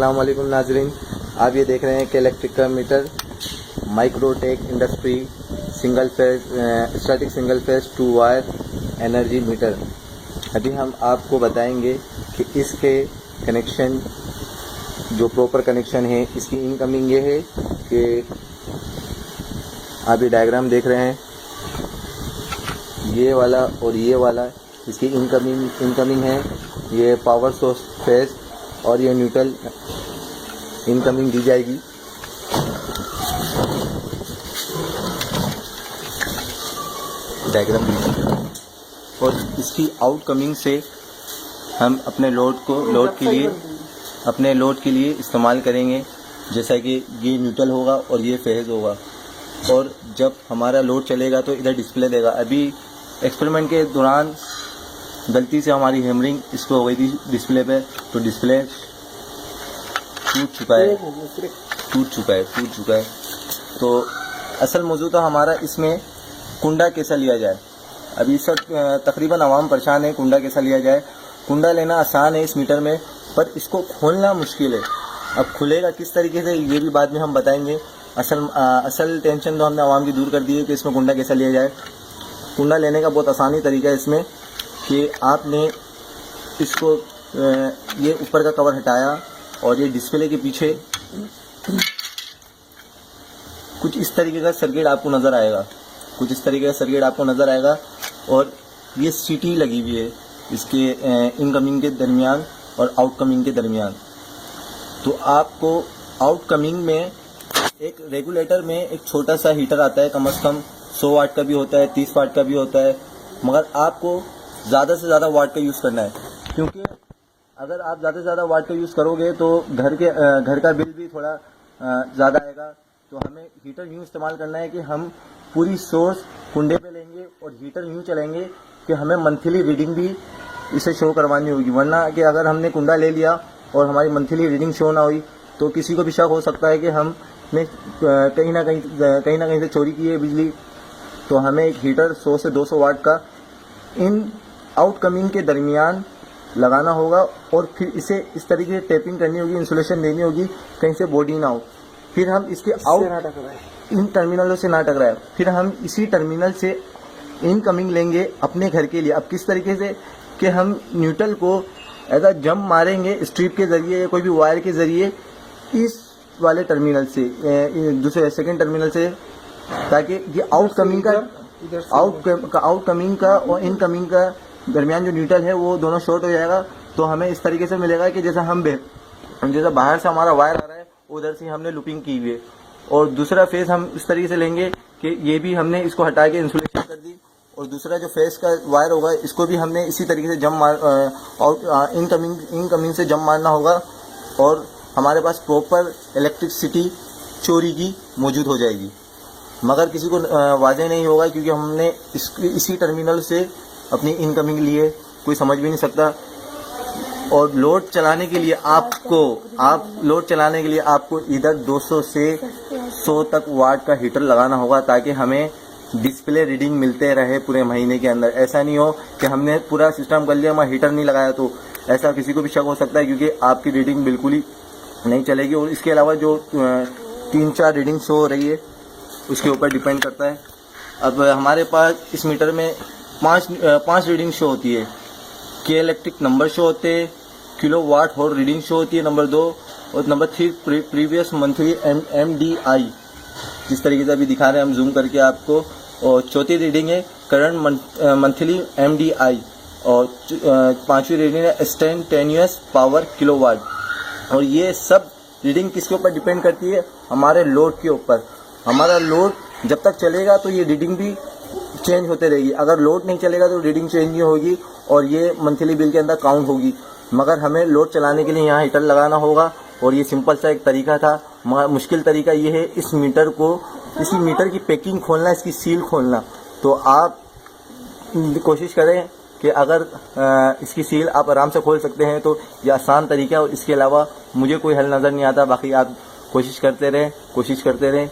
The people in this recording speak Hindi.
अस्सलाम वालेकुम नाजरीन, आप ये देख रहे हैं कि इलेक्ट्रिक का meter Microtek industry single phase static single phase 2 wire energy meter. अभी हम आपको बताएंगे कि इसके कनेक्शन जो प्रॉपर कनेक्शन है, इसकी इनकमिंग ये है कि आप ये डायग्राम देख रहे हैं, ये वाला और ये वाला इसकी इनकमिंग है, ये पावर सोर्स फेज और ये न्यूट्रल इनकमिंग दी जाएगी। डायग्राम दीजिए। और इसकी आउटकमिंग से हम अपने लोड के लिए इस्तेमाल करेंगे, जैसा कि ये न्यूट्रल होगा और ये फेज होगा। और जब हमारा लोड चलेगा तो इधर डिस्प्ले देगा। अभी एक्सपेरिमेंट के दौरान गलती से हमारी हैमरिंग इस पर हो गई थी डिस्प्ले पे, तो डिस्प्ले टूट चुका है। तो असल मौजू था हमारा इसमें कुंडा कैसा लिया जाए। अभी सब तकरीबन आवाम परेशान है कुंडा कैसा लिया जाए। कुंडा लेना आसान है इस मीटर में, पर इसको खोलना मुश्किल है। अब खुलेगा किस तरीके से ये भी बाद में हम बताएंगे। असल टेंशन तो हमने आवाम की दूर कर दी है कि इसमें कुंडा कैसा लिया जाए। कुंडा लेने का बहुत आसानी तरीका है इसमें कि आपने इसको ये ऊपर का कवर हटाया और ये डिस्प्ले के पीछे कुछ इस तरीके का सर्किट आपको नज़र आएगा। और ये सीटी लगी हुई है इसके इनकमिंग के दरमियान और आउटकमिंग के दरमियान। तो आपको आउटकमिंग में एक रेगुलेटर में एक छोटा सा हीटर आता है, कम से कम 100 वाट का भी होता है, 30 वाट का भी होता है, मगर आपको ज़्यादा से ज़्यादा वाट का यूज़ करना है। क्योंकि अगर आप ज़्यादा से ज़्यादा वाट का यूज़ करोगे तो घर का बिल भी थोड़ा ज़्यादा आएगा। तो हमें हीटर यूँ इस्तेमाल करना है कि हम पूरी सोर्स कुंडे पे लेंगे और हीटर यूँ चलाएंगे कि हमें मंथली रीडिंग भी इसे शो करवानी होगी। वरना कि अगर हमने कुंडा ले लिया और हमारी मंथली रीडिंग शो ना हुई तो किसी को भी शक हो सकता है कि हमने कहीं ना कहीं से चोरी की है बिजली। तो हमें एक हीटर 100 से 200 वाट का इन आउटकमिंग के दरमियान लगाना होगा और फिर इसे इस तरीके से टेपिंग करनी होगी, इंसुलेशन देनी होगी, कहीं से बॉडी ना हो। फिर हम इसके इन टर्मिनलों से ना टकराए। फिर हम इसी टर्मिनल से इनकमिंग लेंगे अपने घर के लिए। अब किस तरीके से कि हम न्यूट्रल को ऐसा जंप मारेंगे स्ट्रिप के ज़रिए या कोई भी वायर के ज़रिए इस वाले टर्मिनल से दूसरे सेकेंड टर्मिनल से, ताकि ये आउटकमिंग का और इनकमिंग का दरमियान जो न्यूट्रल है वो दोनों शॉर्ट हो जाएगा। तो हमें इस तरीके से मिलेगा कि जैसा बाहर से हमारा वायर आ रहा है उधर से हमने लूपिंग की हुई है। और दूसरा फेस हम इस तरीके से लेंगे कि ये भी हमने इसको हटा के इंसुलेशन कर दी, और दूसरा जो फेस का वायर होगा इसको भी हमने इसी तरीके से इनकमिंग से जंप मारना होगा और हमारे पास प्रॉपर इलेक्ट्रिसिटी चोरी की मौजूद हो जाएगी। मगर किसी को वाज़ेह नहीं होगा क्योंकि हमने इसी टर्मिनल से अपनी इनकमिंग लिए, कोई समझ भी नहीं सकता। और लोड चलाने के लिए आपको इधर 200 से 100 तक वाट का हीटर लगाना होगा, ताकि हमें डिस्प्ले रीडिंग मिलते रहे पूरे महीने के अंदर। ऐसा नहीं हो कि हमने पूरा सिस्टम कर लिया मगर हीटर नहीं लगाया, तो ऐसा किसी को भी शक हो सकता है क्योंकि आपकी रीडिंग बिल्कुल ही नहीं चलेगी। और इसके अलावा जो 3-4 रीडिंग शो हो रही है उसके ऊपर डिपेंड करता है। अब हमारे पास इस मीटर में 5 रीडिंग शो होती है। के इलेक्ट्रिक नंबर शो होते हैं, किलो वाट और रीडिंग शो होती है नंबर 2, और नंबर 3 प्रीवियस मंथली MDI, जिस तरीके से अभी दिखा रहे हैं हम जूम करके आपको। और चौथी रीडिंग है करंट मंथली MDI, और 5वीं रीडिंग है इंस्टेंटेनियस पावर किलोवाट। और ये सब रीडिंग किसके ऊपर डिपेंड करती है? हमारे लोड के ऊपर। हमारा लोड जब तक चलेगा तो ये रीडिंग भी चेंज होते रहेगी, अगर लोड नहीं चलेगा तो रीडिंग चेंज नहीं होगी और ये मंथली बिल के अंदर काउंट होगी। मगर हमें लोड चलाने के लिए यहाँ हीटर लगाना होगा, और ये सिंपल सा एक तरीका था। मगर मुश्किल तरीका ये है इसी मीटर की पैकिंग खोलना, इसकी सील खोलना। तो आप कोशिश करें कि अगर इसकी सील आप आराम से खोल सकते हैं तो ये आसान तरीका है, और इसके अलावा मुझे कोई हल नज़र नहीं आता। बाकी आप कोशिश करते रहें।